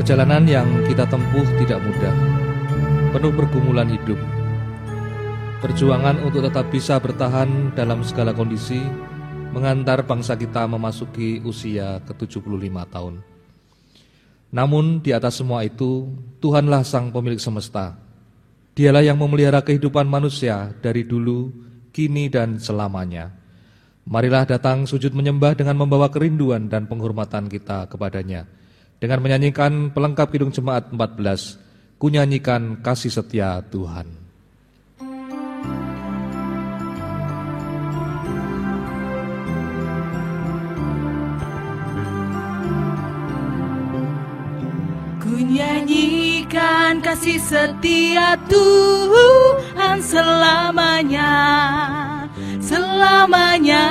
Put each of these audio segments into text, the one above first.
Perjalanan yang kita tempuh tidak mudah, penuh pergumulan hidup. Perjuangan untuk tetap bisa bertahan dalam segala kondisi mengantar bangsa kita memasuki usia ke-75 tahun. Namun di atas semua itu, Tuhanlah sang pemilik semesta. Dialah yang memelihara kehidupan manusia dari dulu, kini dan selamanya. Marilah datang sujud menyembah dengan membawa kerinduan dan penghormatan kita kepadanya. Dengan menyanyikan pelengkap Kidung Jemaat 14, ku nyanyikan kasih setia Tuhan. Ku nyanyikan kasih setia Tuhan selamanya, selamanya.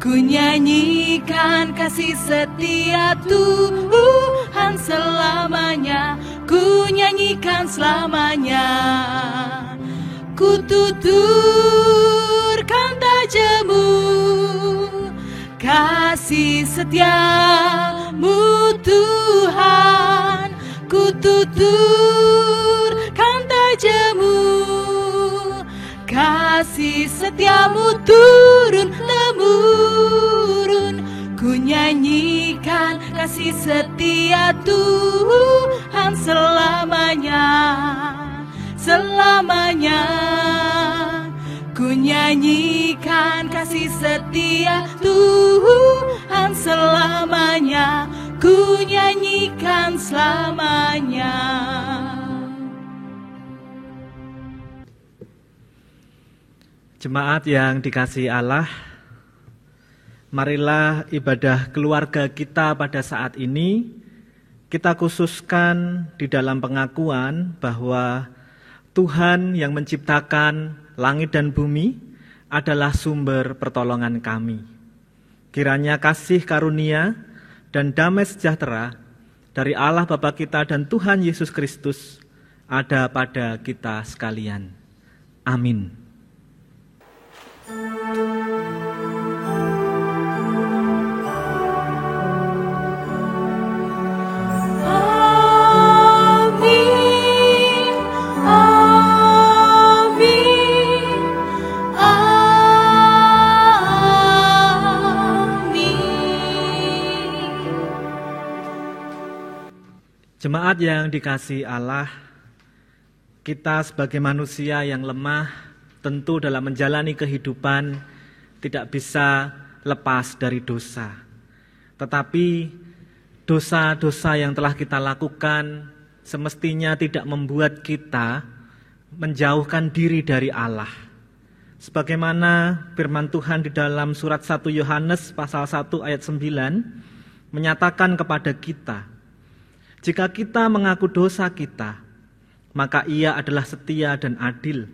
Ku nyanyikan kasih setia Tuhan selamanya, ku nyanyikan selamanya. Ku tuturkan tajammu, kasih setiamu Tuhan. Ku tuturkan tajammu, kasih setiamu turun-temurun. Ku nyanyikan kasih setia Tuhan selamanya, selamanya. Ku nyanyikan kasih setia Tuhan selamanya, ku nyanyikan selamanya. Jemaat yang dikasihi Allah, marilah ibadah keluarga kita pada saat ini kita khususkan di dalam pengakuan bahwa Tuhan yang menciptakan langit dan bumi adalah sumber pertolongan kami. Kiranya kasih karunia dan damai sejahtera dari Allah Bapa kita dan Tuhan Yesus Kristus ada pada kita sekalian. Amin. Jemaat yang dikasihi Allah, kita sebagai manusia yang lemah tentu dalam menjalani kehidupan tidak bisa lepas dari dosa. Tetapi dosa-dosa yang telah kita lakukan semestinya tidak membuat kita menjauhkan diri dari Allah. Sebagaimana firman Tuhan di dalam surat 1 Yohanes pasal 1 ayat 9 menyatakan kepada kita, jika kita mengaku dosa kita, maka Ia adalah setia dan adil,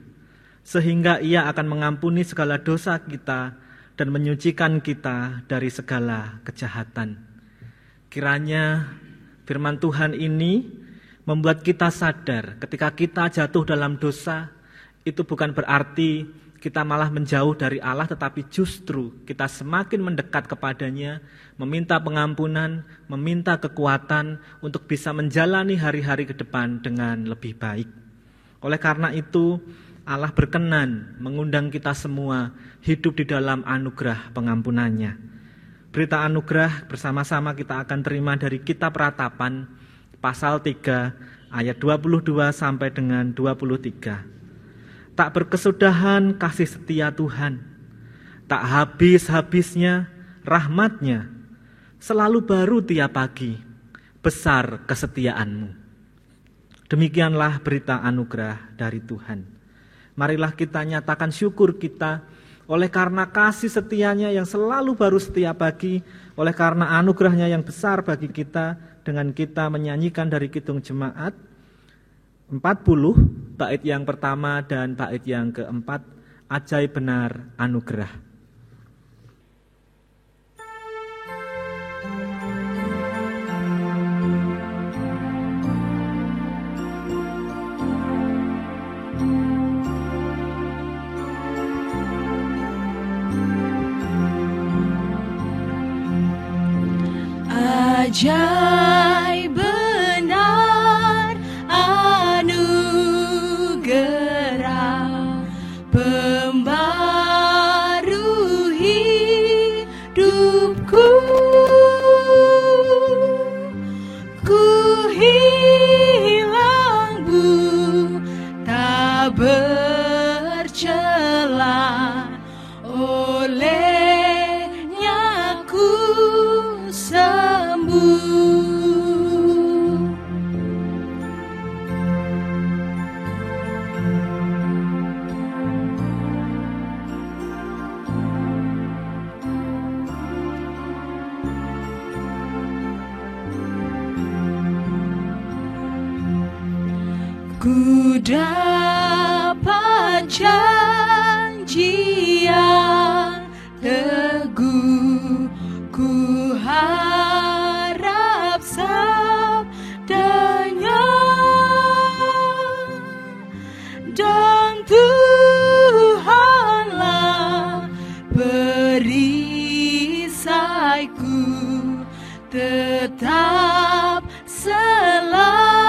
sehingga Ia akan mengampuni segala dosa kita dan menyucikan kita dari segala kejahatan. Kiranya firman Tuhan ini membuat kita sadar ketika kita jatuh dalam dosa, itu bukan berarti kita malah menjauh dari Allah, tetapi justru kita semakin mendekat kepadanya, meminta pengampunan, meminta kekuatan untuk bisa menjalani hari-hari ke depan dengan lebih baik. Oleh karena itu, Allah berkenan mengundang kita semua hidup di dalam anugerah pengampunannya. Berita anugerah bersama-sama kita akan terima dari Kitab Ratapan, pasal 3, ayat 22 sampai dengan 23. Tak berkesudahan kasih setia Tuhan, tak habis-habisnya rahmat-Nya, selalu baru tiap pagi, besar kesetiaan-Mu. Demikianlah berita anugerah dari Tuhan. Marilah kita nyatakan syukur kita oleh karena kasih setianya yang selalu baru setiap pagi, oleh karena anugerahnya yang besar bagi kita, dengan kita menyanyikan dari Kidung Jemaat 40, bait yang pertama dan bait yang keempat, ajaib benar anugerah. Ajaib dapat janji yang teguh, ku harap sabdanya, dan Tuhanlah perisaiku tetap selamanya.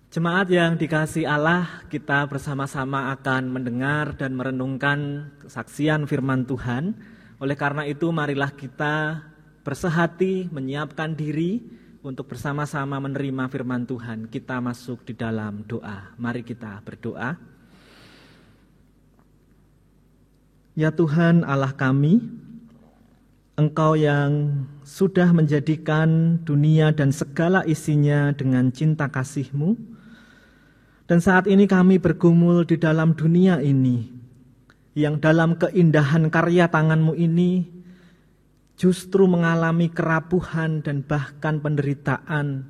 Jemaat yang dikasihi Allah, kita bersama-sama akan mendengar dan merenungkan kesaksian firman Tuhan. Oleh karena itu, marilah kita bersehati menyiapkan diri untuk bersama-sama menerima firman Tuhan. Kita masuk di dalam doa. Mari kita berdoa. Ya Tuhan Allah kami, Engkau yang sudah menjadikan dunia dan segala isinya dengan cinta kasih-Mu, dan saat ini kami bergumul di dalam dunia ini, yang dalam keindahan karya tangan-Mu ini justru mengalami kerapuhan dan bahkan penderitaan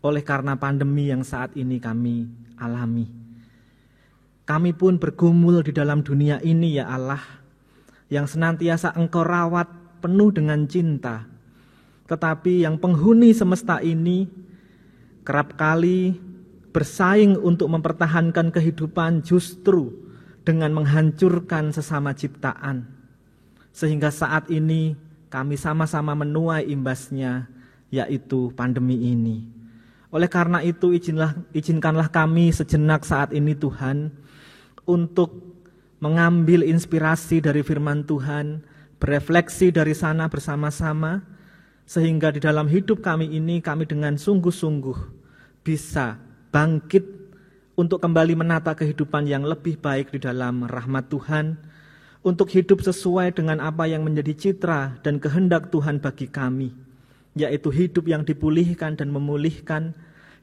oleh karena pandemi yang saat ini kami alami. Kami pun bergumul di dalam dunia ini ya Allah, yang senantiasa Engkau rawat penuh dengan cinta. Tetapi yang penghuni semesta ini kerap kali bersaing untuk mempertahankan kehidupan justru dengan menghancurkan sesama ciptaan. Sehingga saat ini kami sama-sama menuai imbasnya, yaitu pandemi ini. Oleh karena itu izinkanlah kami sejenak saat ini Tuhan, untuk mengambil inspirasi dari firman Tuhan, berefleksi dari sana bersama-sama, sehingga di dalam hidup kami ini kami dengan sungguh-sungguh bisa bangkit untuk kembali menata kehidupan yang lebih baik di dalam rahmat Tuhan, untuk hidup sesuai dengan apa yang menjadi citra dan kehendak Tuhan bagi kami, yaitu hidup yang dipulihkan dan memulihkan,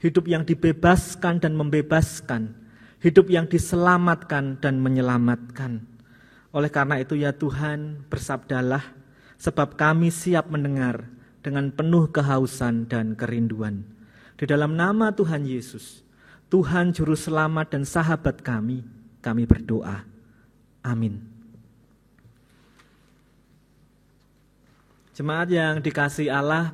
hidup yang dibebaskan dan membebaskan, hidup yang diselamatkan dan menyelamatkan. Oleh karena itu ya Tuhan, bersabdalah, sebab kami siap mendengar dengan penuh kehausan dan kerinduan. Di dalam nama Tuhan Yesus, Tuhan Juru Selamat dan sahabat kami berdoa. Amin. Jemaat yang dikasihi Allah,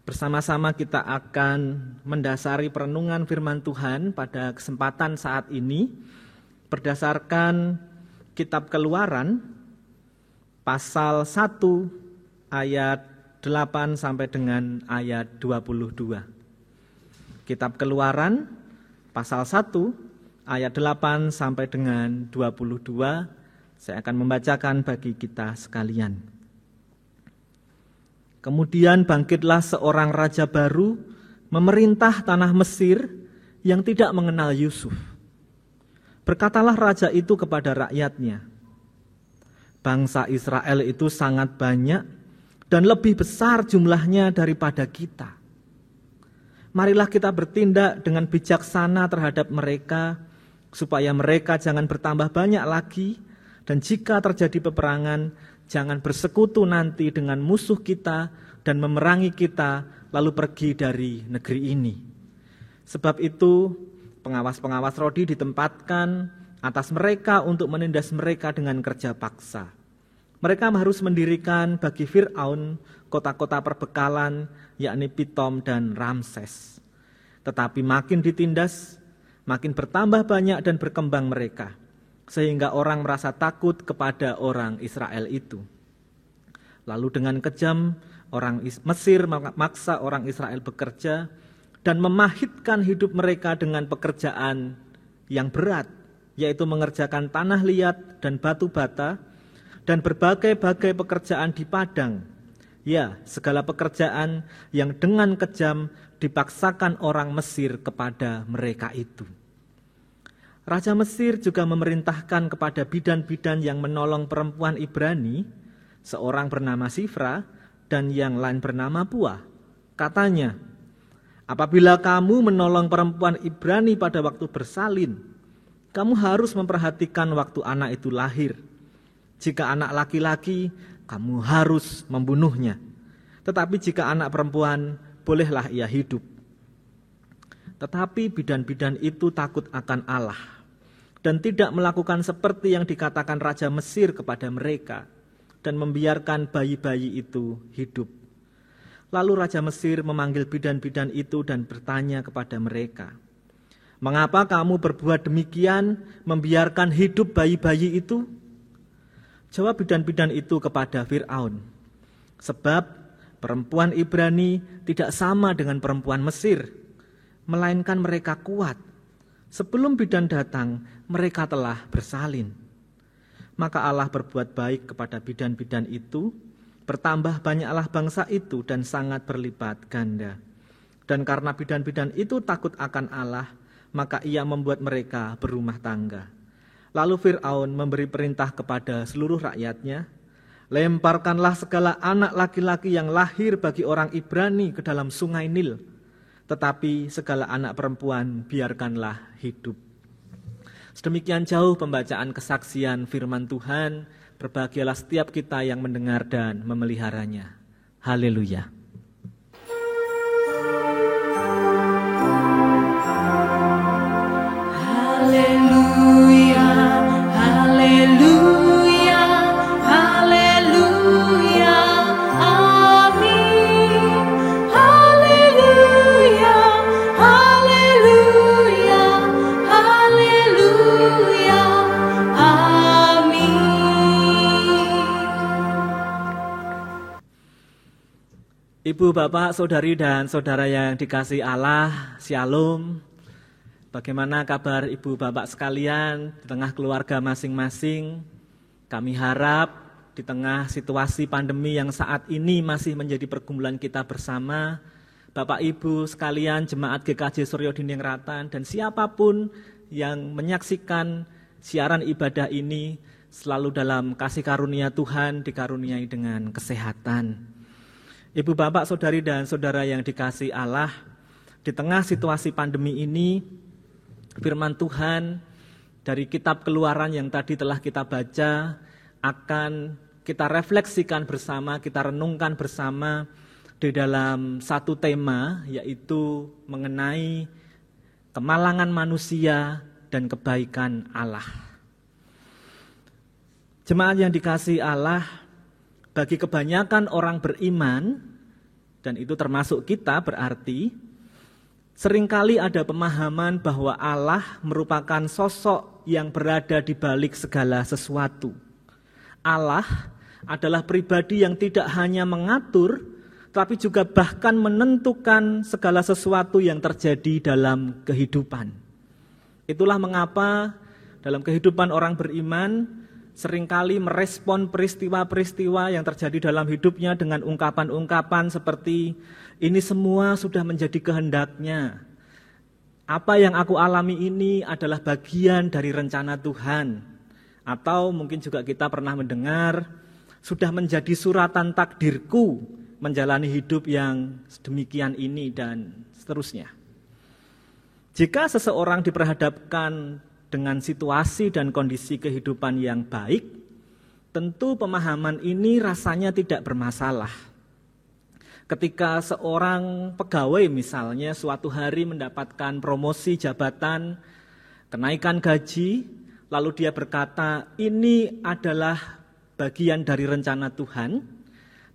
bersama-sama kita akan mendasari perenungan firman Tuhan pada kesempatan saat ini berdasarkan kitab Keluaran pasal 1 ayat 8 sampai dengan ayat 22. Kitab Keluaran pasal 1 ayat 8 sampai dengan 22, saya akan membacakan bagi kita sekalian. Kemudian bangkitlah seorang raja baru memerintah tanah Mesir yang tidak mengenal Yusuf. Berkatalah raja itu kepada rakyatnya, bangsa Israel itu sangat banyak dan lebih besar jumlahnya daripada kita. Marilah kita bertindak dengan bijaksana terhadap mereka, supaya mereka jangan bertambah banyak lagi, dan jika terjadi peperangan, jangan bersekutu nanti dengan musuh kita dan memerangi kita, lalu pergi dari negeri ini. Sebab itu, pengawas-pengawas rodi ditempatkan atas mereka untuk menindas mereka dengan kerja paksa. Mereka harus mendirikan bagi Fir'aun kota-kota perbekalan, yakni Pitom dan Ramses. Tetapi makin ditindas, makin bertambah banyak dan berkembang mereka, sehingga orang merasa takut kepada orang Israel itu. Lalu dengan kejam, orang Mesir memaksa orang Israel bekerja dan memahitkan hidup mereka dengan pekerjaan yang berat, yaitu mengerjakan tanah liat dan batu bata, dan berbagai-bagai pekerjaan di padang. Ya, segala pekerjaan yang dengan kejam dipaksakan orang Mesir kepada mereka itu. Raja Mesir juga memerintahkan kepada bidan-bidan yang menolong perempuan Ibrani, seorang bernama Sifra dan yang lain bernama Puah. Katanya, apabila kamu menolong perempuan Ibrani pada waktu bersalin, kamu harus memperhatikan waktu anak itu lahir. Jika anak laki-laki, kamu harus membunuhnya. Tetapi jika anak perempuan, bolehlah ia hidup. Tetapi bidan-bidan itu takut akan Allah dan tidak melakukan seperti yang dikatakan Raja Mesir kepada mereka dan membiarkan bayi-bayi itu hidup. Lalu Raja Mesir memanggil bidan-bidan itu dan bertanya kepada mereka, "Mengapa kamu berbuat demikian, membiarkan hidup bayi-bayi itu?" Jawab bidan-bidan itu kepada Fir'aun, "Sebab perempuan Ibrani tidak sama dengan perempuan Mesir, melainkan mereka kuat. Sebelum bidan datang, mereka telah bersalin." Maka Allah berbuat baik kepada bidan-bidan itu, bertambah banyaklah bangsa itu dan sangat berlipat ganda. Dan karena bidan-bidan itu takut akan Allah, maka ia membuat mereka berumah tangga. Lalu Fir'aun memberi perintah kepada seluruh rakyatnya, "Lemparkanlah segala anak laki-laki yang lahir bagi orang Ibrani ke dalam sungai Nil, tetapi segala anak perempuan biarkanlah hidup." Sedemikian jauh pembacaan kesaksian firman Tuhan. Berbahagialah setiap kita yang mendengar dan memeliharanya. Haleluya. Haleluya, haleluya, haleluya, amin. Haleluya, haleluya, haleluya, amin. Ibu, bapak, saudari dan saudara yang dikasihi Allah, Shalom. Bagaimana kabar ibu bapak sekalian di tengah keluarga masing-masing? Kami harap di tengah situasi pandemi yang saat ini masih menjadi pergumulan kita bersama, Bapak Ibu sekalian jemaat GKJ Suryo Diningrat dan siapapun yang menyaksikan siaran ibadah ini selalu dalam kasih karunia Tuhan, dikaruniai dengan kesehatan. Ibu bapak, saudari dan saudara yang dikasihi Allah, di tengah situasi pandemi ini, firman Tuhan dari kitab Keluaran yang tadi telah kita baca akan kita refleksikan bersama, kita renungkan bersama di dalam satu tema, yaitu mengenai kemalangan manusia dan kebaikan Allah. Jemaat yang dikasihi Allah, bagi kebanyakan orang beriman, dan itu termasuk kita berarti, seringkali ada pemahaman bahwa Allah merupakan sosok yang berada di balik segala sesuatu. Allah adalah pribadi yang tidak hanya mengatur, tapi juga bahkan menentukan segala sesuatu yang terjadi dalam kehidupan. Itulah mengapa dalam kehidupan orang beriman seringkali merespon peristiwa-peristiwa yang terjadi dalam hidupnya dengan ungkapan-ungkapan seperti, "Ini semua sudah menjadi kehendaknya. Apa yang aku alami ini adalah bagian dari rencana Tuhan." Atau mungkin juga kita pernah mendengar, "Sudah menjadi suratan takdirku menjalani hidup yang sedemikian ini," dan seterusnya. Jika seseorang diperhadapkan dengan situasi dan kondisi kehidupan yang baik, tentu pemahaman ini rasanya tidak bermasalah. Ketika seorang pegawai misalnya suatu hari mendapatkan promosi jabatan, kenaikan gaji, lalu dia berkata, "Ini adalah bagian dari rencana Tuhan."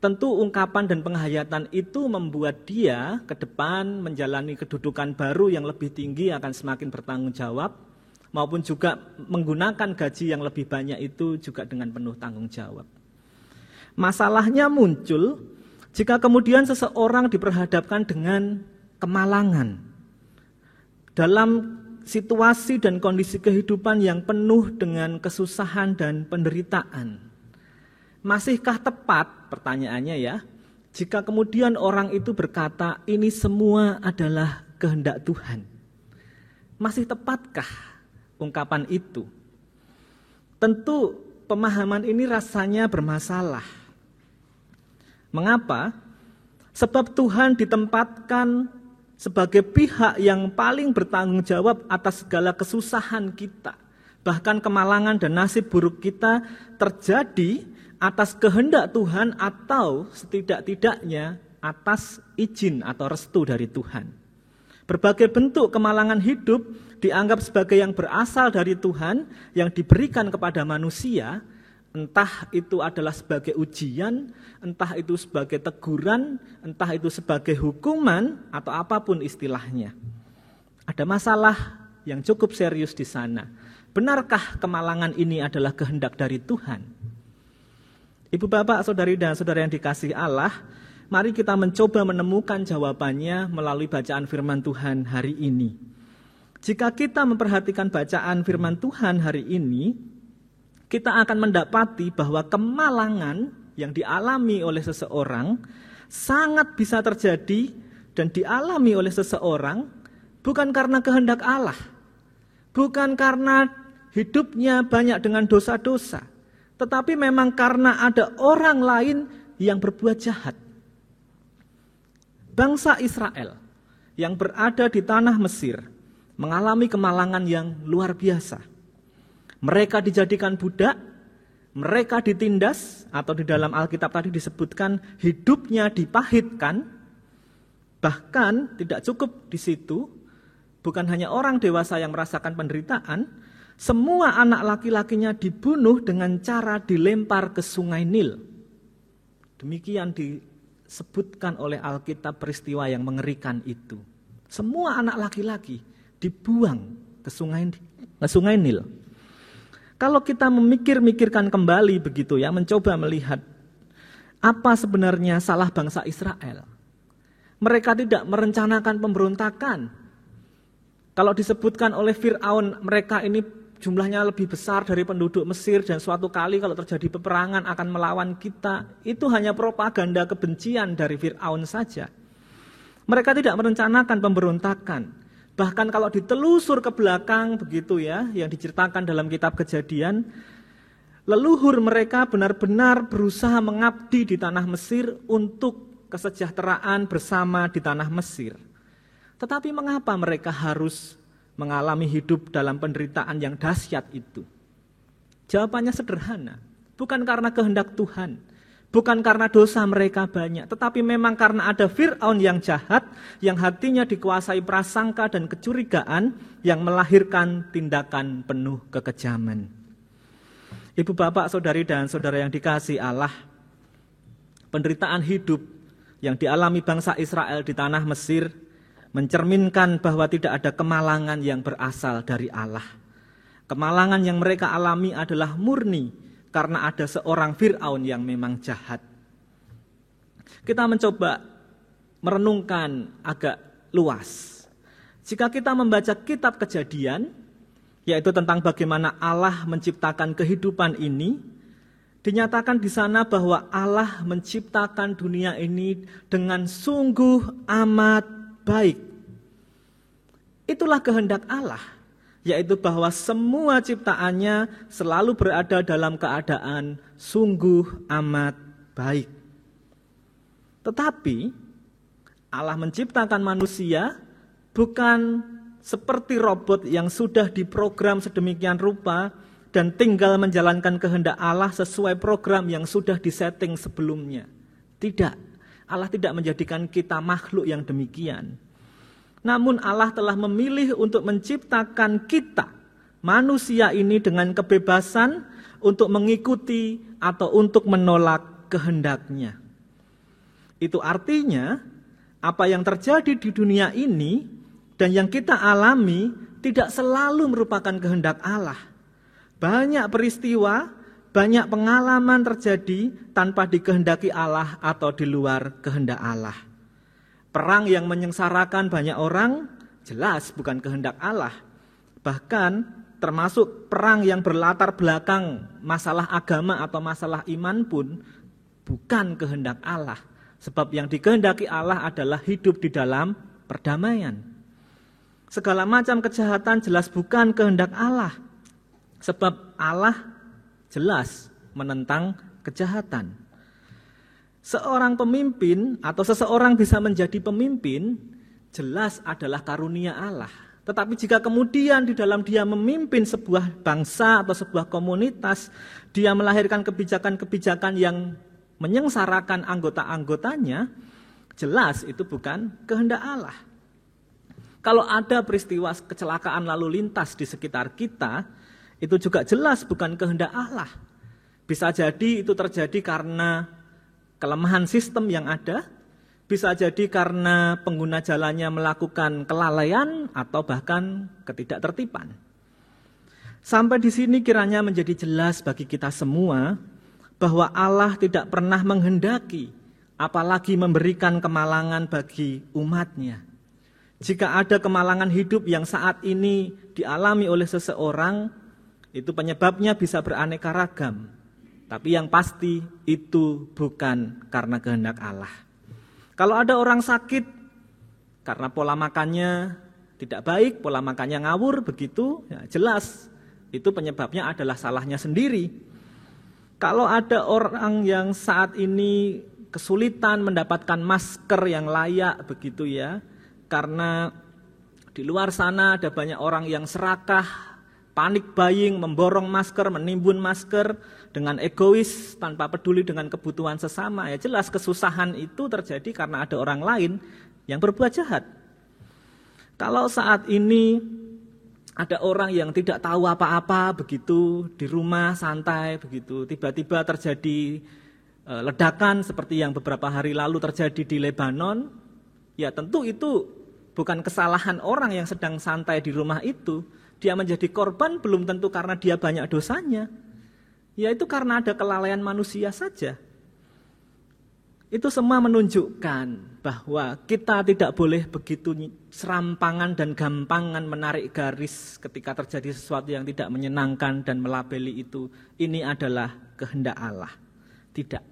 Tentu ungkapan dan penghayatan itu membuat dia ke depan menjalani kedudukan baru yang lebih tinggi, akan semakin bertanggung jawab, maupun juga menggunakan gaji yang lebih banyak itu juga dengan penuh tanggung jawab. Masalahnya muncul jika kemudian seseorang diperhadapkan dengan kemalangan dalam situasi dan kondisi kehidupan yang penuh dengan kesusahan dan penderitaan. Masihkah tepat, pertanyaannya ya, jika kemudian orang itu berkata, "Ini semua adalah kehendak Tuhan"? Masih tepatkah ungkapan itu? Tentu pemahaman ini rasanya bermasalah. Mengapa? Sebab Tuhan ditempatkan sebagai pihak yang paling bertanggung jawab atas segala kesusahan kita. Bahkan kemalangan dan nasib buruk kita terjadi atas kehendak Tuhan atau setidak-tidaknya atas izin atau restu dari Tuhan. Berbagai bentuk kemalangan hidup dianggap sebagai yang berasal dari Tuhan, yang diberikan kepada manusia, entah itu adalah sebagai ujian, entah itu sebagai teguran, entah itu sebagai hukuman, atau apapun istilahnya. Ada masalah yang cukup serius di sana. Benarkah kemalangan ini adalah kehendak dari Tuhan? Ibu bapak, saudari dan saudara yang dikasihi Allah, mari kita mencoba menemukan jawabannya melalui bacaan firman Tuhan hari ini. Jika kita memperhatikan bacaan firman Tuhan hari ini, kita akan mendapati bahwa kemalangan yang dialami oleh seseorang sangat bisa terjadi dan dialami oleh seseorang bukan karena kehendak Allah, bukan karena hidupnya banyak dengan dosa-dosa, tetapi memang karena ada orang lain yang berbuat jahat. Bangsa Israel yang berada di tanah Mesir mengalami kemalangan yang luar biasa. Mereka dijadikan budak, mereka ditindas, atau di dalam Alkitab tadi disebutkan hidupnya dipahitkan. Bahkan tidak cukup di situ, bukan hanya orang dewasa yang merasakan penderitaan, semua anak laki-lakinya dibunuh dengan cara dilempar ke sungai Nil. Demikian disebutkan oleh Alkitab peristiwa yang mengerikan itu. Semua anak laki-laki dibuang ke sungai Nil. Kalau kita memikir-mikirkan kembali begitu ya, mencoba melihat apa sebenarnya salah bangsa Israel. Mereka tidak merencanakan pemberontakan. Kalau disebutkan oleh Fir'aun, mereka ini jumlahnya lebih besar dari penduduk Mesir dan suatu kali kalau terjadi peperangan akan melawan kita, itu hanya propaganda kebencian dari Fir'aun saja. Mereka tidak merencanakan pemberontakan. Bahkan kalau ditelusur ke belakang begitu ya, yang diceritakan dalam kitab Kejadian, leluhur mereka benar-benar berusaha mengabdi di tanah Mesir untuk kesejahteraan bersama di tanah Mesir. Tetapi mengapa mereka harus mengalami hidup dalam penderitaan yang dahsyat itu? Jawabannya sederhana, bukan karena kehendak Tuhan, bukan karena dosa mereka banyak, tetapi memang karena ada Fir'aun yang jahat, yang hatinya dikuasai prasangka dan kecurigaan, yang melahirkan tindakan penuh kekejaman. Ibu bapak, saudari dan saudara yang dikasihi Allah, penderitaan hidup yang dialami bangsa Israel di tanah Mesir mencerminkan bahwa tidak ada kemalangan yang berasal dari Allah. Kemalangan yang mereka alami adalah murni karena ada seorang Fir'aun yang memang jahat. Kita mencoba merenungkan agak luas. Jika kita membaca kitab Kejadian, yaitu tentang bagaimana Allah menciptakan kehidupan ini, dinyatakan di sana bahwa Allah menciptakan dunia ini dengan sungguh amat baik. Itulah kehendak Allah, yaitu bahwa semua ciptaannya selalu berada dalam keadaan sungguh amat baik. Tetapi Allah menciptakan manusia bukan seperti robot yang sudah diprogram sedemikian rupa dan tinggal menjalankan kehendak Allah sesuai program yang sudah disetting sebelumnya. Tidak, Allah tidak menjadikan kita makhluk yang demikian. Namun Allah telah memilih untuk menciptakan kita, manusia ini dengan kebebasan untuk mengikuti atau untuk menolak kehendaknya. Itu artinya apa yang terjadi di dunia ini dan yang kita alami tidak selalu merupakan kehendak Allah. Banyak peristiwa, banyak pengalaman terjadi tanpa dikehendaki Allah atau di luar kehendak Allah. Perang yang menyengsarakan banyak orang jelas bukan kehendak Allah. Bahkan termasuk perang yang berlatar belakang masalah agama atau masalah iman pun bukan kehendak Allah. Sebab yang dikehendaki Allah adalah hidup di dalam perdamaian. Segala macam kejahatan jelas bukan kehendak Allah. Sebab Allah jelas menentang kejahatan. Seorang pemimpin atau seseorang bisa menjadi pemimpin jelas adalah karunia Allah. Tetapi jika kemudian di dalam dia memimpin sebuah bangsa atau sebuah komunitas, dia melahirkan kebijakan-kebijakan yang menyengsarakan anggota-anggotanya, jelas itu bukan kehendak Allah. Kalau ada peristiwa kecelakaan lalu lintas di sekitar kita, itu juga jelas bukan kehendak Allah. Bisa jadi itu terjadi karena kelemahan sistem yang ada, bisa jadi karena pengguna jalannya melakukan kelalaian atau bahkan ketidaktertiban. Sampai di sini kiranya menjadi jelas bagi kita semua bahwa Allah tidak pernah menghendaki, apalagi memberikan kemalangan bagi umatnya. Jika ada kemalangan hidup yang saat ini dialami oleh seseorang, itu penyebabnya bisa beraneka ragam. Tapi yang pasti itu bukan karena kehendak Allah. Kalau ada orang sakit karena pola makannya tidak baik, pola makannya ngawur begitu, ya jelas itu penyebabnya adalah salahnya sendiri. Kalau ada orang yang saat ini kesulitan mendapatkan masker yang layak begitu ya, karena di luar sana ada banyak orang yang serakah, panik buying, memborong masker, menimbun masker dengan egois tanpa peduli dengan kebutuhan sesama. Ya jelas kesusahan itu terjadi karena ada orang lain yang berbuat jahat. Kalau saat ini ada orang yang tidak tahu apa-apa begitu di rumah santai begitu, tiba-tiba terjadi ledakan seperti yang beberapa hari lalu terjadi di Lebanon, ya tentu itu bukan kesalahan orang yang sedang santai di rumah itu. Dia menjadi korban belum tentu karena dia banyak dosanya, yaitu karena ada kelalaian manusia saja. Itu semua menunjukkan bahwa kita tidak boleh begitu serampangan dan gampangan menarik garis ketika terjadi sesuatu yang tidak menyenangkan dan melabeli itu, ini adalah kehendak Allah. Tidak.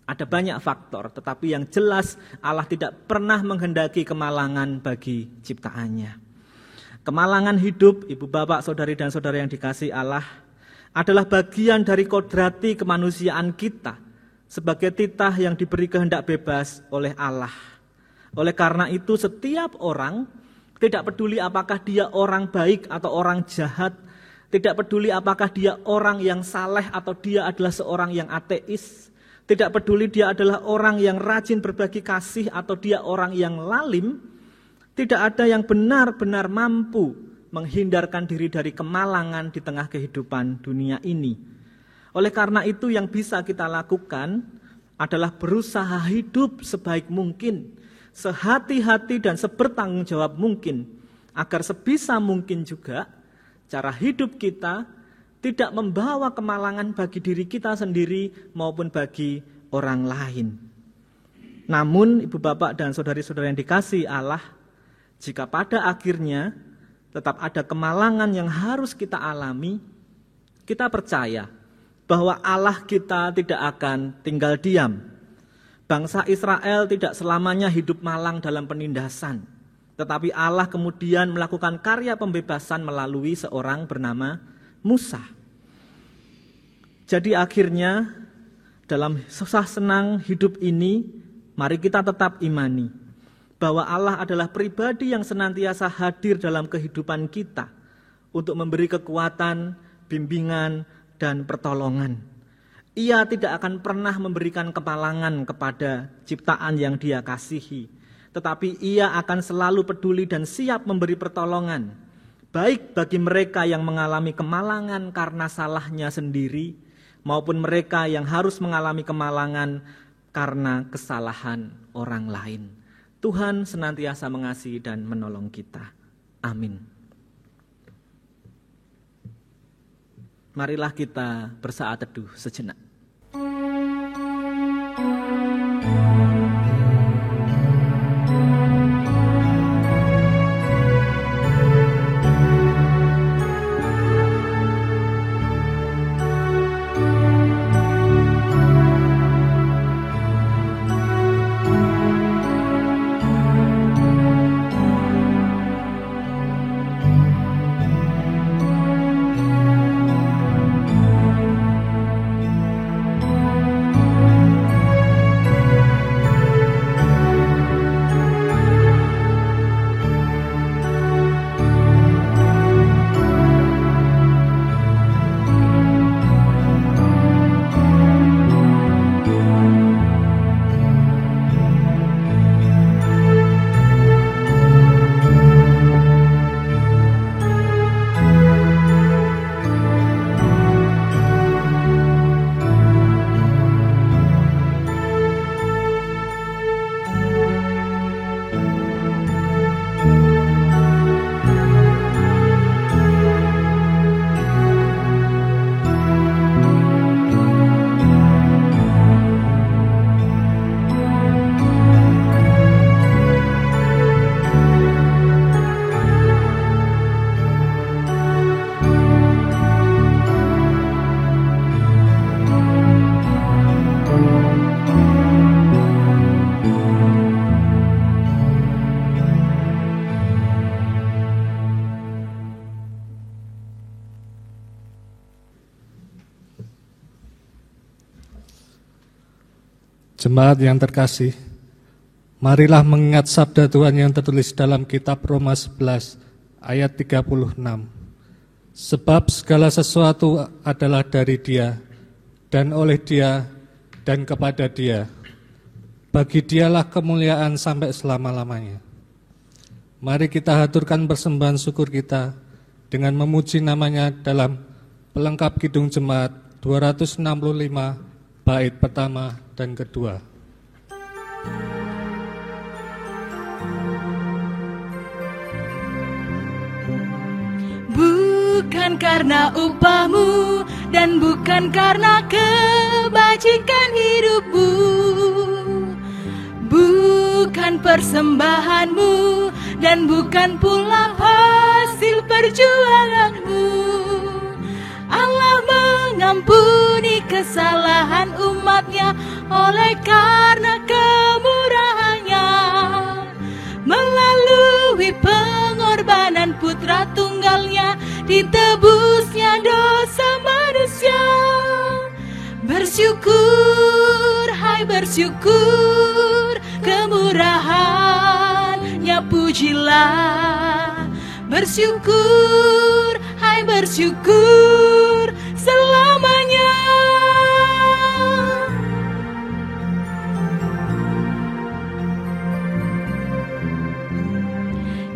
Ada banyak faktor, tetapi yang jelas Allah tidak pernah menghendaki kemalangan bagi ciptaannya. Kemalangan hidup, ibu bapak, saudari dan saudara yang dikasihi Allah, adalah bagian dari kodrati kemanusiaan kita sebagai titah yang diberi kehendak bebas oleh Allah. Oleh karena itu setiap orang, tidak peduli apakah dia orang baik atau orang jahat, tidak peduli apakah dia orang yang saleh atau dia adalah seorang yang ateis, tidak peduli dia adalah orang yang rajin berbagi kasih atau dia orang yang lalim, tidak ada yang benar-benar mampu menghindarkan diri dari kemalangan di tengah kehidupan dunia ini. Oleh karena itu yang bisa kita lakukan adalah berusaha hidup sebaik mungkin, sehati-hati dan sebertanggung jawab mungkin, agar sebisa mungkin juga cara hidup kita tidak membawa kemalangan bagi diri kita sendiri maupun bagi orang lain. Namun ibu bapak dan saudari-saudara yang dikasihi Allah, jika pada akhirnya tetap ada kemalangan yang harus kita alami, kita percaya bahwa Allah kita tidak akan tinggal diam. Bangsa Israel tidak selamanya hidup malang dalam penindasan, tetapi Allah kemudian melakukan karya pembebasan melalui seorang bernama Musa. Jadi akhirnya dalam susah senang hidup ini, mari kita tetap imani bahwa Allah adalah pribadi yang senantiasa hadir dalam kehidupan kita untuk memberi kekuatan, bimbingan, dan pertolongan. Ia tidak akan pernah memberikan kemalangan kepada ciptaan yang Dia kasihi, tetapi Ia akan selalu peduli dan siap memberi pertolongan, baik bagi mereka yang mengalami kemalangan karena salahnya sendiri, maupun mereka yang harus mengalami kemalangan karena kesalahan orang lain. Tuhan senantiasa mengasihi dan menolong kita. Amin. Marilah kita bersaat teduh sejenak. Jemaat yang terkasih, marilah mengingat sabda Tuhan yang tertulis dalam kitab Roma 11 ayat 36. Sebab segala sesuatu adalah dari Dia, dan oleh Dia, dan kepada Dia. Bagi Dialah kemuliaan sampai selama-lamanya. Mari kita haturkan persembahan syukur kita dengan memuji namanya dalam pelengkap Kidung Jemaat 265 bait pertama dan kedua. Bukan karena upahmu dan bukan karena kebajikan hidupmu, bukan persembahanmu dan bukan pula hasil perjuanganmu. Allah mengampuni kesalahan umatnya oleh karena kemurahannya. Melalui pengorbanan putra tunggalnya, ditebusnya dosa manusia. Bersyukur, hai bersyukur, kemurahannya pujilah. Bersyukur, hai bersyukur, selamanya.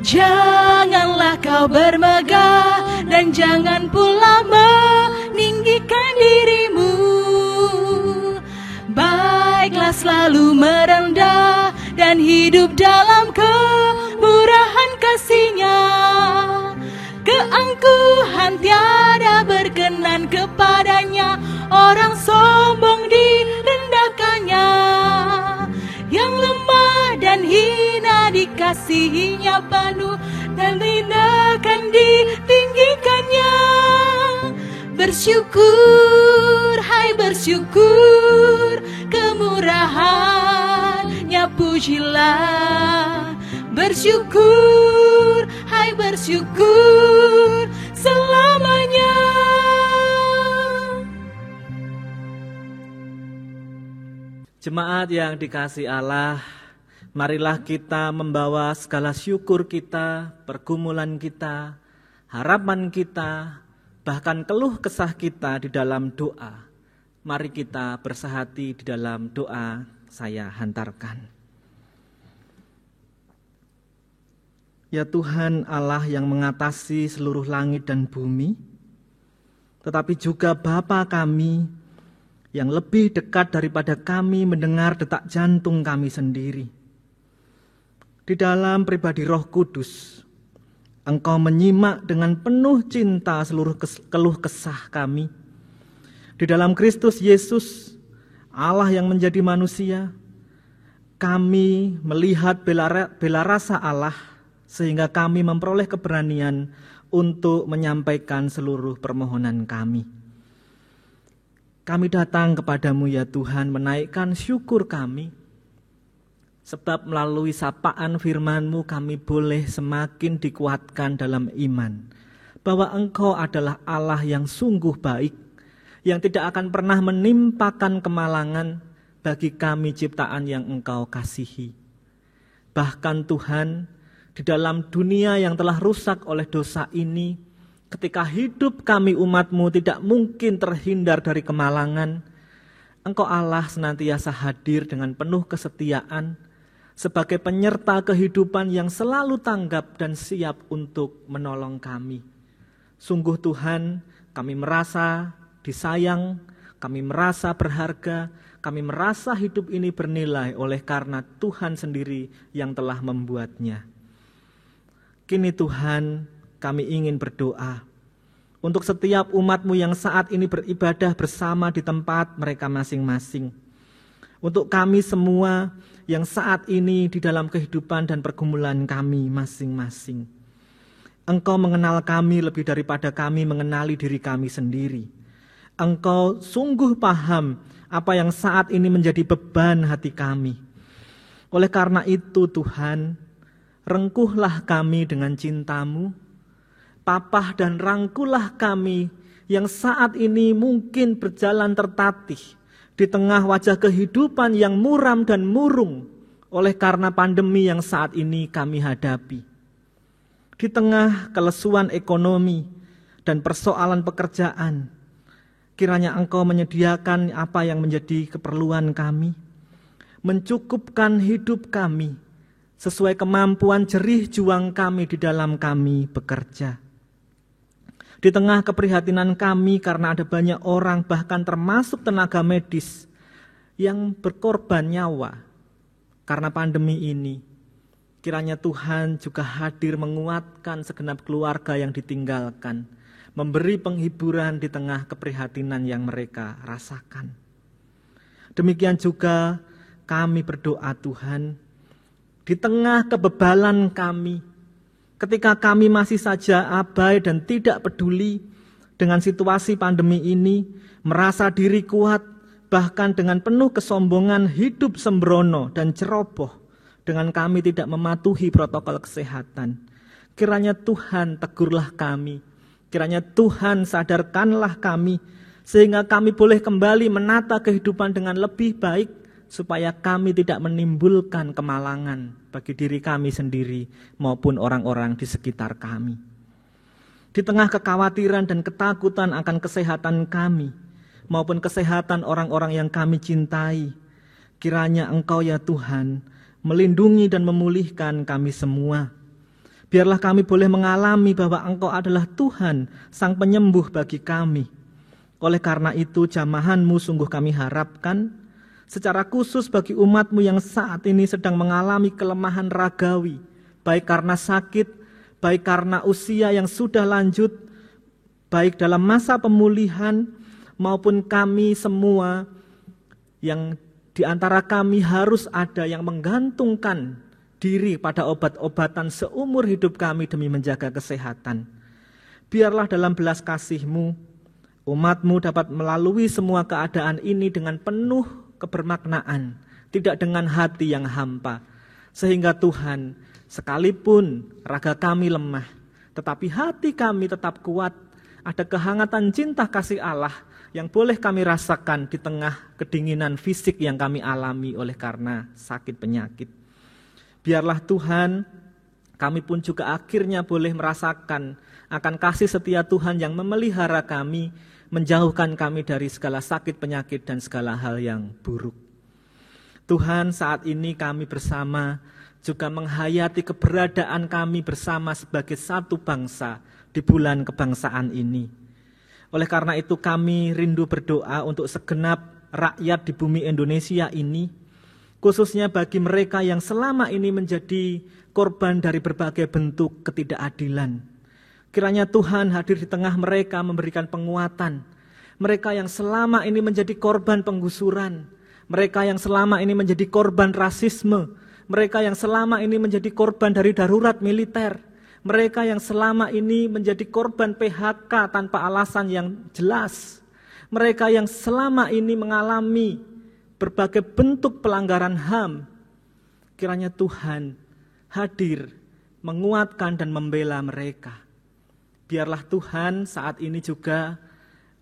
Janganlah kau bermegah dan jangan pula meninggikan dirimu. Baiklah selalu merendah dan hidup dalam kemurahan kasih-Nya. Keangkuhan tiada berkenan kepadanya, orang sombong direndahkannya. Yang lemah dan hina dikasihinya penuh, dan tindakan ditinggikannya. Bersyukur, hai bersyukur, kemurahannya pujilah. Bersyukur, hai bersyukur, selamanya. Jemaat yang dikasihi Allah, marilah kita membawa segala syukur kita, pergumulan kita, harapan kita, bahkan keluh kesah kita di dalam doa. Mari kita bersahati di dalam doa saya hantarkan. Ya Tuhan Allah yang mengatasi seluruh langit dan bumi, tetapi juga Bapa kami yang lebih dekat daripada kami mendengar detak jantung kami sendiri. Di dalam pribadi Roh Kudus, Engkau menyimak dengan penuh cinta seluruh keluh kesah kami. Di dalam Kristus Yesus, Allah yang menjadi manusia, kami melihat bela rasa Allah, sehingga kami memperoleh keberanian untuk menyampaikan seluruh permohonan kami. Kami datang kepadamu ya Tuhan, menaikkan syukur kami, sebab melalui sapaan firman-Mu kami boleh semakin dikuatkan dalam iman, bahwa Engkau adalah Allah yang sungguh baik, yang tidak akan pernah menimpakan kemalangan bagi kami ciptaan yang Engkau kasihi. Bahkan Tuhan, di dalam dunia yang telah rusak oleh dosa ini, ketika hidup kami umat-Mu tidak mungkin terhindar dari kemalangan, Engkau Allah senantiasa hadir dengan penuh kesetiaan sebagai penyerta kehidupan yang selalu tanggap dan siap untuk menolong kami. Sungguh Tuhan, kami merasa disayang, kami merasa berharga, kami merasa hidup ini bernilai oleh karena Tuhan sendiri yang telah membuatnya. Kini Tuhan, kami ingin berdoa untuk setiap umat-Mu yang saat ini beribadah bersama di tempat mereka masing-masing. Untuk kami semua yang saat ini di dalam kehidupan dan pergumulan kami masing-masing. Engkau mengenal kami lebih daripada kami mengenali diri kami sendiri. Engkau sungguh paham apa yang saat ini menjadi beban hati kami. Oleh karena itu Tuhan, rengkuhlah kami dengan cinta-Mu, papah dan rangkulah kami yang saat ini mungkin berjalan tertatih di tengah wajah kehidupan yang muram dan murung oleh karena pandemi yang saat ini kami hadapi. Di tengah kelesuan ekonomi dan persoalan pekerjaan, kiranya Engkau menyediakan apa yang menjadi keperluan kami, mencukupkan hidup kami sesuai kemampuan jerih juang kami di dalam kami bekerja. Di tengah keprihatinan kami karena ada banyak orang, bahkan termasuk tenaga medis, yang berkorban nyawa karena pandemi ini, kiranya Tuhan juga hadir menguatkan segenap keluarga yang ditinggalkan, memberi penghiburan di tengah keprihatinan yang mereka rasakan. Demikian juga kami berdoa Tuhan, di tengah kebebalan kami, ketika kami masih saja abai dan tidak peduli dengan situasi pandemi ini, merasa diri kuat, bahkan dengan penuh kesombongan hidup sembrono dan ceroboh, dengan kami tidak mematuhi protokol kesehatan. Kiranya Tuhan tegurlah kami, kiranya Tuhan sadarkanlah kami, sehingga kami boleh kembali menata kehidupan dengan lebih baik, supaya kami tidak menimbulkan kemalangan bagi diri kami sendiri maupun orang-orang di sekitar kami. Di tengah kekhawatiran dan ketakutan akan kesehatan kami maupun kesehatan orang-orang yang kami cintai, kiranya Engkau ya Tuhan melindungi dan memulihkan kami semua. Biarlah kami boleh mengalami bahwa Engkau adalah Tuhan, Sang Penyembuh bagi kami. Oleh karena itu jamahan-Mu sungguh kami harapkan, secara khusus bagi umat-Mu yang saat ini sedang mengalami kelemahan ragawi, baik karena sakit, baik karena usia yang sudah lanjut, baik dalam masa pemulihan, maupun kami semua yang di antara kami harus ada yang menggantungkan diri pada obat-obatan seumur hidup kami demi menjaga kesehatan. Biarlah dalam belas kasih-Mu, umat-Mu dapat melalui semua keadaan ini dengan penuh kebermaknaan, tidak dengan hati yang hampa, sehingga Tuhan, sekalipun raga kami lemah, tetapi hati kami tetap kuat, ada kehangatan cinta kasih Allah yang boleh kami rasakan di tengah kedinginan fisik yang kami alami oleh karena sakit penyakit. Biarlah Tuhan, kami pun juga akhirnya boleh merasakan akan kasih setia Tuhan yang memelihara kami, menjauhkan kami dari segala sakit penyakit dan segala hal yang buruk. Tuhan, saat ini kami bersama juga menghayati keberadaan kami bersama sebagai satu bangsa di bulan kebangsaan ini. Oleh karena itu kami rindu berdoa untuk segenap rakyat di bumi Indonesia ini, khususnya bagi mereka yang selama ini menjadi korban dari berbagai bentuk ketidakadilan. Kiranya Tuhan hadir di tengah mereka memberikan penguatan. Mereka yang selama ini menjadi korban penggusuran, mereka yang selama ini menjadi korban rasisme, mereka yang selama ini menjadi korban dari darurat militer, mereka yang selama ini menjadi korban PHK tanpa alasan yang jelas, mereka yang selama ini mengalami berbagai bentuk pelanggaran HAM, kiranya Tuhan hadir menguatkan dan membela mereka. Biarlah Tuhan saat ini juga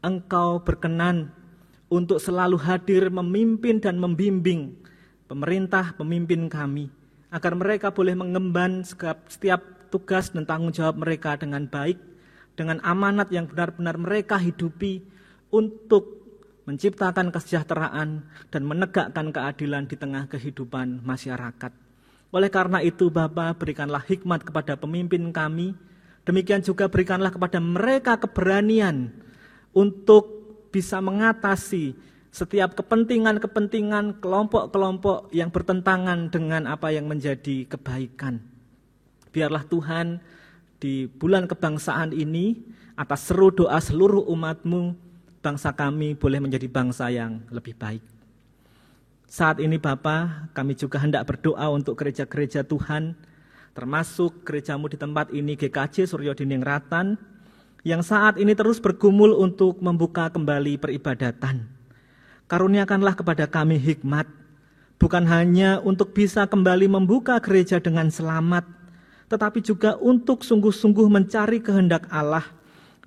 Engkau berkenan untuk selalu hadir memimpin dan membimbing pemerintah, pemimpin kami, agar mereka boleh mengemban setiap tugas dan tanggung jawab mereka dengan baik, dengan amanat yang benar-benar mereka hidupi untuk menciptakan kesejahteraan dan menegakkan keadilan di tengah kehidupan masyarakat. Oleh karena itu Bapa, berikanlah hikmat kepada pemimpin kami, demikian juga berikanlah kepada mereka keberanian untuk bisa mengatasi setiap kepentingan-kepentingan kelompok-kelompok yang bertentangan dengan apa yang menjadi kebaikan. Biarlah Tuhan di bulan kebangsaan ini atas seru doa seluruh umat-Mu, bangsa kami boleh menjadi bangsa yang lebih baik. Saat ini Bapa, kami juga hendak berdoa untuk gereja-gereja Tuhan, termasuk gereja-Mu di tempat ini GKJ Suryo Diningratan, yang saat ini terus bergumul untuk membuka kembali peribadatan. Karuniakanlah kepada kami hikmat, bukan hanya untuk bisa kembali membuka gereja dengan selamat, tetapi juga untuk sungguh-sungguh mencari kehendak Allah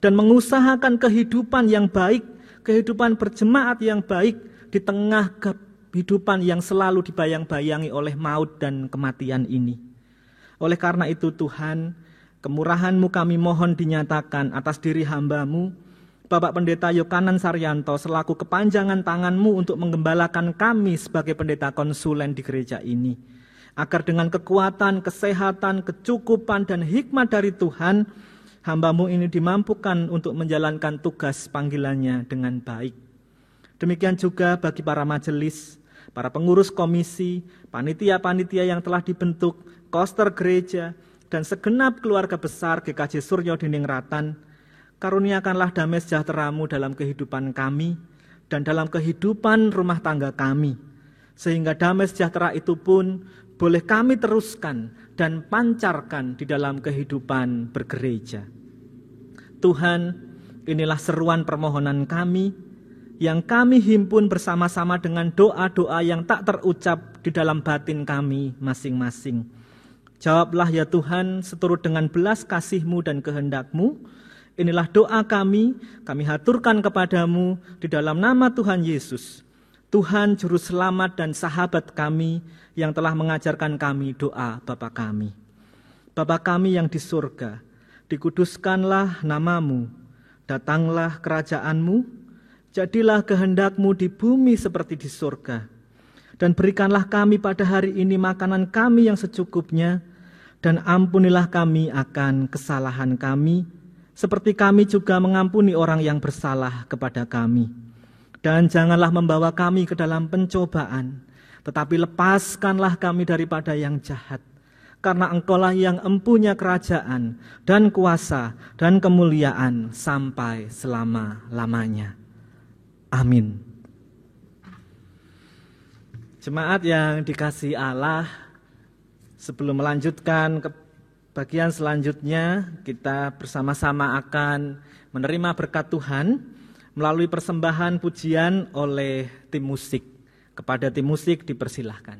dan mengusahakan kehidupan yang baik, kehidupan berjemaat yang baik, di tengah kehidupan yang selalu dibayang-bayangi oleh maut dan kematian ini. Oleh karena itu Tuhan, kemurahan-Mu kami mohon dinyatakan atas diri hamba-Mu, Bapak Pendeta Yokanan Saryanto, selaku kepanjangan tangan-Mu untuk menggembalakan kami sebagai pendeta konsulen di gereja ini. Agar dengan kekuatan, kesehatan, kecukupan, dan hikmat dari Tuhan, hamba-Mu ini dimampukan untuk menjalankan tugas panggilannya dengan baik. Demikian juga bagi para majelis, para pengurus komisi, panitia-panitia yang telah dibentuk, koster gereja, dan segenap keluarga besar GKJ Suryo Diningratan, karuniakanlah damai sejahtera-Mu dalam kehidupan kami dan dalam kehidupan rumah tangga kami, sehingga damai sejahtera itu pun boleh kami teruskan dan pancarkan di dalam kehidupan bergereja. Tuhan, inilah seruan permohonan kami yang kami himpun bersama-sama dengan doa-doa yang tak terucap di dalam batin kami masing-masing. Jawablah ya Tuhan seturut dengan belas kasih-Mu dan kehendak-Mu. Inilah doa kami haturkan kepadamu di dalam nama Tuhan Yesus, Tuhan Juru Selamat dan sahabat kami yang telah mengajarkan kami doa Bapa kami. Bapa kami yang di surga, dikuduskanlah nama-Mu, datanglah kerajaan-Mu, jadilah kehendak-Mu di bumi seperti di surga. Dan berikanlah kami pada hari ini makanan kami yang secukupnya, dan ampunilah kami akan kesalahan kami, seperti kami juga mengampuni orang yang bersalah kepada kami. Dan janganlah membawa kami ke dalam pencobaan, tetapi lepaskanlah kami daripada yang jahat. Karena Engkau-lah yang empunya kerajaan dan kuasa dan kemuliaan sampai selama-lamanya. Amin. Jemaat yang dikasihi Allah, sebelum melanjutkan ke bagian selanjutnya, kita bersama-sama akan menerima berkat Tuhan melalui persembahan pujian oleh tim musik. Kepada tim musik dipersilahkan.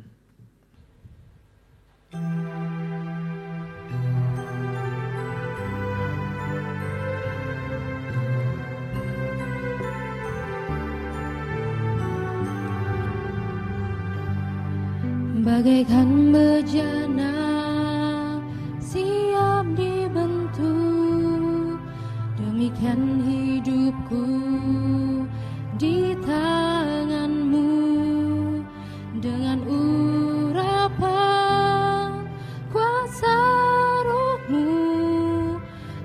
Bagaikan bejana siap dibentuk, demikian hidupku di tangan-Mu. Dengan urapan kuasa Roh-Mu,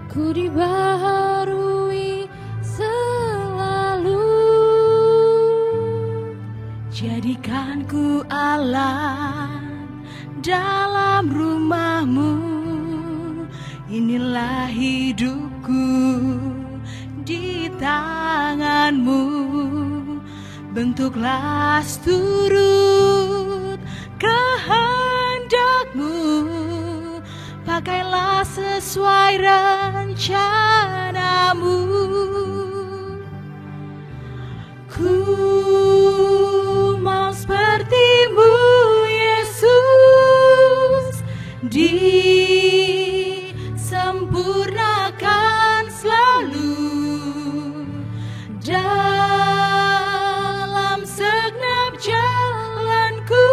ku dibaharui selalu. Jadikan ku Allah dalam rumah-Mu, inilah hidupku di tangan-Mu. Bentuklah seturut kehendak-Mu, pakailah sesuai rencana-Mu. Ku mau seperti-Mu Yesus, disempurnakan selalu dalam segenap jalanku,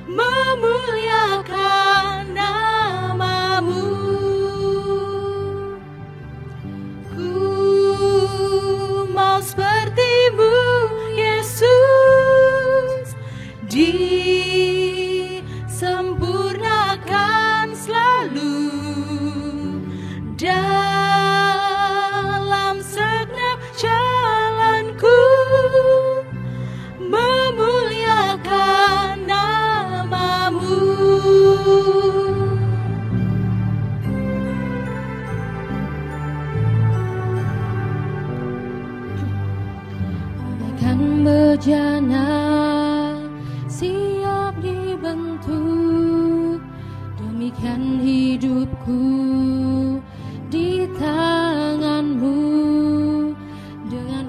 memuliakan nama-Mu. Ku mau seperti-Mu Yesus, disempurnakan selalu dalam segenap jalanku, memuliakan nama-Mu. Bagaikan bejana siap dibentuk, demikian hidupku di tangan-Mu. Dengan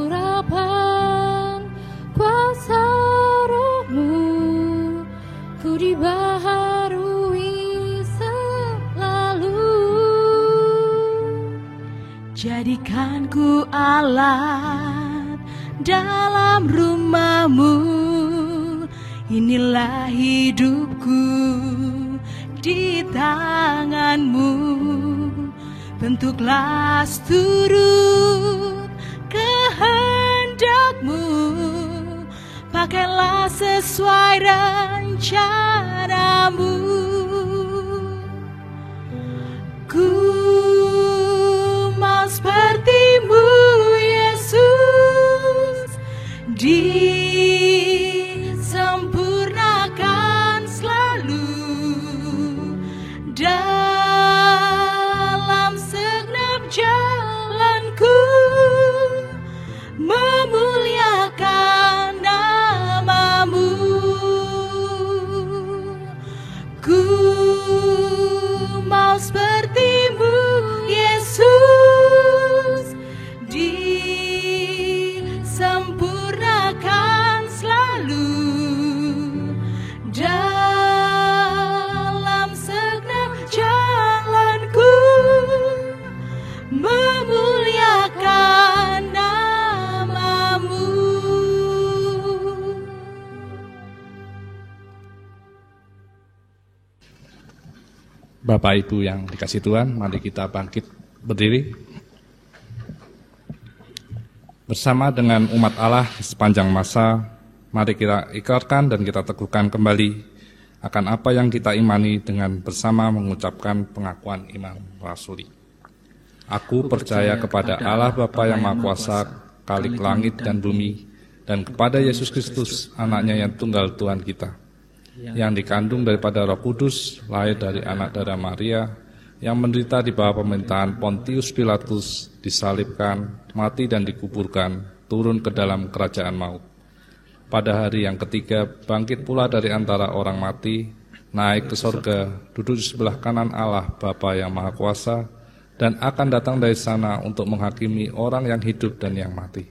urapan kuasa Roh-Mu, ku dibaharui selalu. Jadikan ku alat dalam rumah-Mu. Inilah hidupku di tangan-Mu. Bentuklah seturut kehendak-Mu. Pakailah sesuai rencana-Mu. Ku mau seperti-Mu, Yesus, disempurnakan selalu dalam segenap jalanku, memuliakan nama-Mu. Ku mau seperti-Mu, Yesus, disempurnakan selalu dalam segenap jalanku, memuliakan nama-Mu. Bapak Ibu yang dikasihi Tuhan, mari kita bangkit berdiri. Bersama dengan umat Allah sepanjang masa, mari kita ikrarkan dan kita teguhkan kembali akan apa yang kita imani dengan bersama mengucapkan pengakuan iman rasuli. Aku percaya kepada Allah Bapa yang Maha Kuasa, Khalik langit dan bumi, dan kepada Yesus Kristus, anaknya yang tunggal Tuhan kita, yang dikandung daripada Roh Kudus, lahir dari anak darah Maria, yang menderita di bawah pemerintahan Pontius Pilatus, disalibkan, mati dan dikuburkan, turun ke dalam kerajaan maut. Pada hari yang ketiga, bangkit pula dari antara orang mati, naik ke sorga, duduk di sebelah kanan Allah Bapa yang Maha Kuasa, dan akan datang dari sana untuk menghakimi orang yang hidup dan yang mati.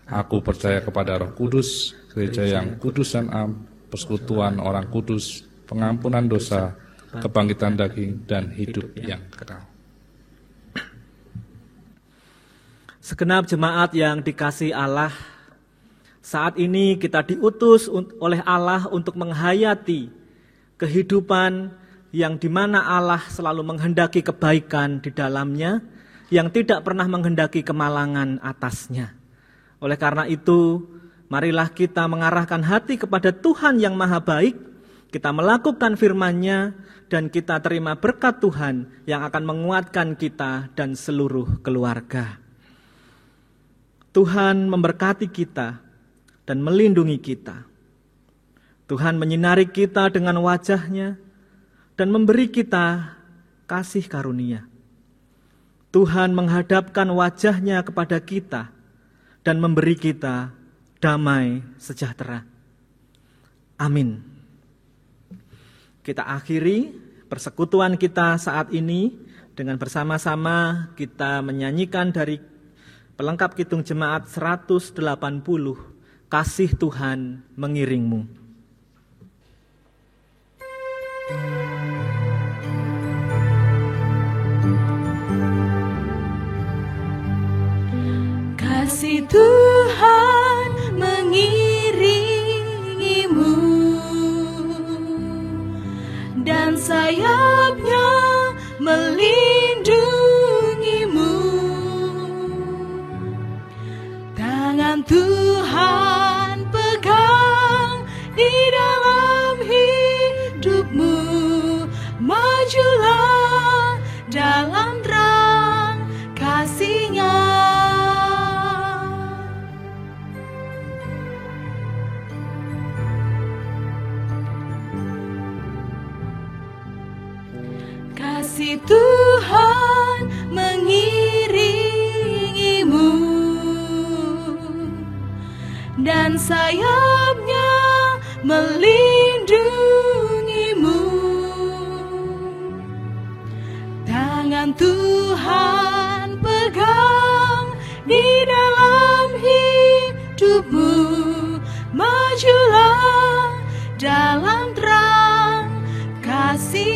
Aku percaya kepada Roh Kudus, gereja yang kudus dan am, persekutuan orang kudus, pengampunan dosa, kebangkitan daging, dan hidup yang kekal. Segenap jemaat yang dikasihi Allah, saat ini kita diutus oleh Allah untuk menghayati kehidupan yang dimana Allah selalu menghendaki kebaikan di dalamnya, yang tidak pernah menghendaki kemalangan atasnya. Oleh karena itu, marilah kita mengarahkan hati kepada Tuhan yang Maha Baik, kita melakukan firman-Nya, dan kita terima berkat Tuhan yang akan menguatkan kita dan seluruh keluarga. Tuhan memberkati kita dan melindungi kita. Tuhan menyinari kita dengan wajah-Nya dan memberi kita kasih karunia. Tuhan menghadapkan wajah-Nya kepada kita dan memberi kita damai sejahtera. Amin. Kita akhiri persekutuan kita saat ini dengan bersama-sama kita menyanyikan dari pelengkap Kidung Jemaat 180, Kasih Tuhan Mengiringmu. Kasih Tuhan mengiringimu, dan sayap-Nya melindungimu. Tangan Tuhan pegang di dalam hidupmu. Majulah dalam terang kasih-Nya. Kasih Tuhan mengiringimu, dan sayap-Nya melindungimu. Tangan Tuhan pegang di dalam hidupmu. Majulah dalam terang kasih